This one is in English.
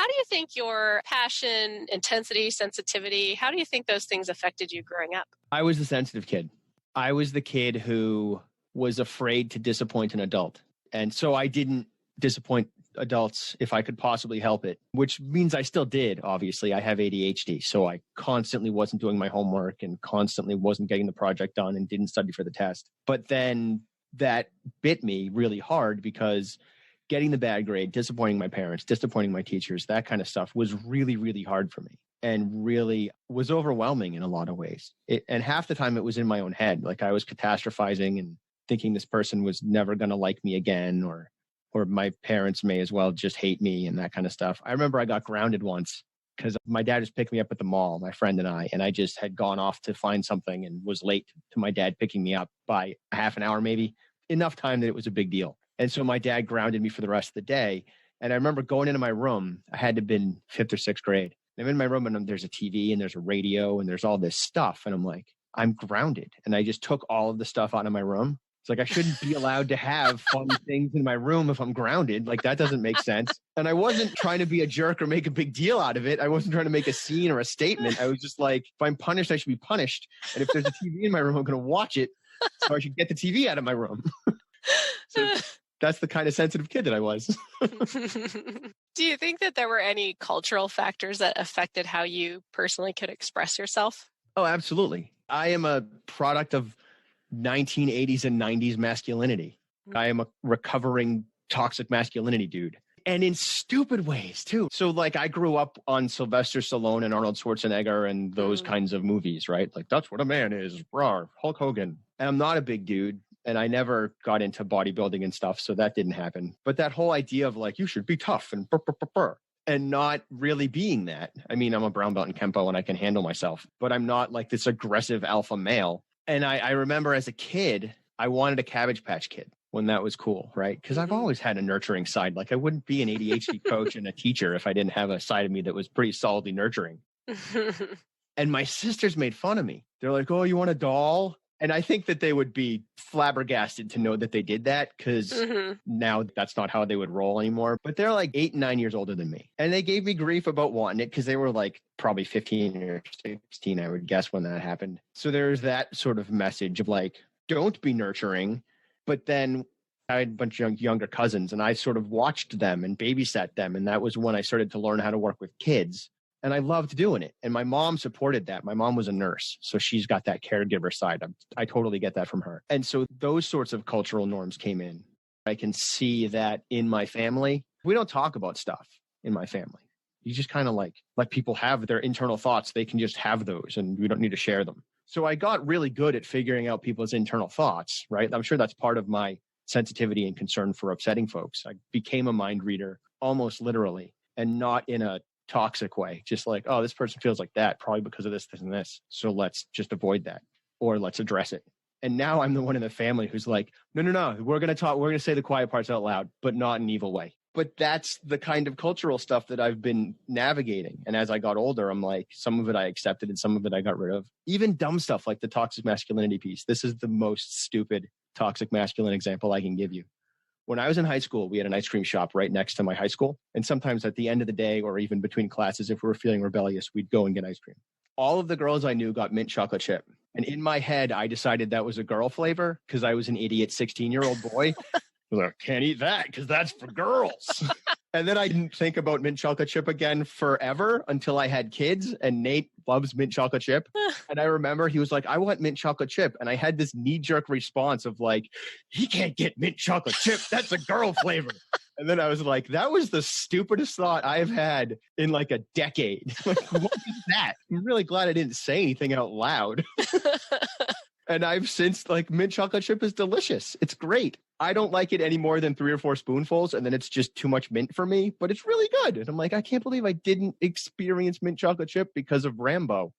how do you think your passion, intensity, sensitivity, how do you think those things affected you growing up? I was the sensitive kid. I was the kid who was afraid to disappoint an adult. And so I didn't disappoint adults if I could possibly help it, which means I still did, obviously. I have ADHD, so I constantly wasn't doing my homework and constantly wasn't getting the project done and didn't study for the test. But then that bit me really hard because getting the bad grade, disappointing my parents, disappointing my teachers, that kind of stuff was really, really hard for me and really was overwhelming in a lot of ways. And half the time it was in my own head. Like I was catastrophizing and thinking this person was never going to like me again, or my parents may as well just hate me and that kind of stuff. I remember I got grounded once because my dad just picked me up at the mall, my friend and I just had gone off to find something and was late to my dad picking me up by a half an hour, maybe enough time that it was a big deal. And so my dad grounded me for the rest of the day. And I remember going into my room. I had to have been 5th or 6th grade. I'm in my room and there's a TV and there's a radio and there's all this stuff. And I'm like, I'm grounded. And I just took all of the stuff out of my room. It's like, I shouldn't be allowed to have fun things in my room if I'm grounded. Like, that doesn't make sense. And I wasn't trying to be a jerk or make a big deal out of it. I wasn't trying to make a scene or a statement. I was just like, if I'm punished, I should be punished. And if there's a TV in my room, I'm going to watch it. So I should get the TV out of my room. So that's the kind of sensitive kid that I was. Do you think that there were any cultural factors that affected how you personally could express yourself? Oh, absolutely. I am a product of 1980s and 90s masculinity. I am a recovering toxic masculinity dude. And in stupid ways, too. So, like, I grew up on Sylvester Stallone and Arnold Schwarzenegger and those kinds of movies, right? Like, that's what a man is. Rawr, Hulk Hogan. And I'm not a big dude. And I never got into bodybuilding and stuff, so that didn't happen. But that whole idea of, like, you should be tough and and not really being that. I mean, I'm a brown belt in Kempo and I can handle myself. But I'm not, like, this aggressive alpha male. And I remember as a kid, I wanted a Cabbage Patch Kid when that was cool, right? Because I've always had a nurturing side. Like I wouldn't be an ADHD coach and a teacher if I didn't have a side of me that was pretty solidly nurturing. And my sisters made fun of me. They're like, oh, you want a doll? And I think that they would be flabbergasted to know that they did that because now that's not how they would roll anymore. But they're like 8 and 9 years older than me. And they gave me grief about wanting it because they were like probably 15 or 16, I would guess, when that happened. So there's that sort of message of like, don't be nurturing. But then I had a bunch of younger cousins and I sort of watched them and babysat them. And that was when I started to learn how to work with kids. And I loved doing it. And my mom supported that. My mom was a nurse. So she's got that caregiver side. I totally get that from her. And so those sorts of cultural norms came in. I can see that in my family. We don't talk about stuff in my family. You just kind of like let people have their internal thoughts. They can just have those and we don't need to share them. So I got really good at figuring out people's internal thoughts, right? I'm sure that's part of my sensitivity and concern for upsetting folks. I became a mind reader almost literally, and not in a toxic way. Just like, oh, this person feels like that, probably because of this, this, and this. So let's just avoid that, or let's address it. And now I'm the one in the family who's like, no, we're going to talk. We're going to say the quiet parts out loud, but not in an evil way. But that's the kind of cultural stuff that I've been navigating. And as I got older, I'm like, some of it I accepted and some of it I got rid of. Even dumb stuff like the toxic masculinity piece. This is the most stupid toxic masculine example I can give you. When I was in high school, we had an ice cream shop right next to my high school. And sometimes at the end of the day, or even between classes, if we were feeling rebellious, we'd go and get ice cream. All of the girls I knew got mint chocolate chip. And in my head, I decided that was a girl flavor because I was an idiot 16-year-old boy. I was like, can't eat that because that's for girls. And then I didn't think about mint chocolate chip again forever until I had kids. And Nate loves mint chocolate chip. And I remember he was like, I want mint chocolate chip. And I had this knee-jerk response of like, he can't get mint chocolate chip. That's a girl flavor. And then I was like, that was the stupidest thought I've had in like a decade. Like, what is that? I'm really glad I didn't say anything out loud. And I've since like mint chocolate chip is delicious. It's great. I don't like it any more than 3 or 4 spoonfuls. And then it's just too much mint for me, but it's really good. And I'm like, I can't believe I didn't experience mint chocolate chip because of Rambo.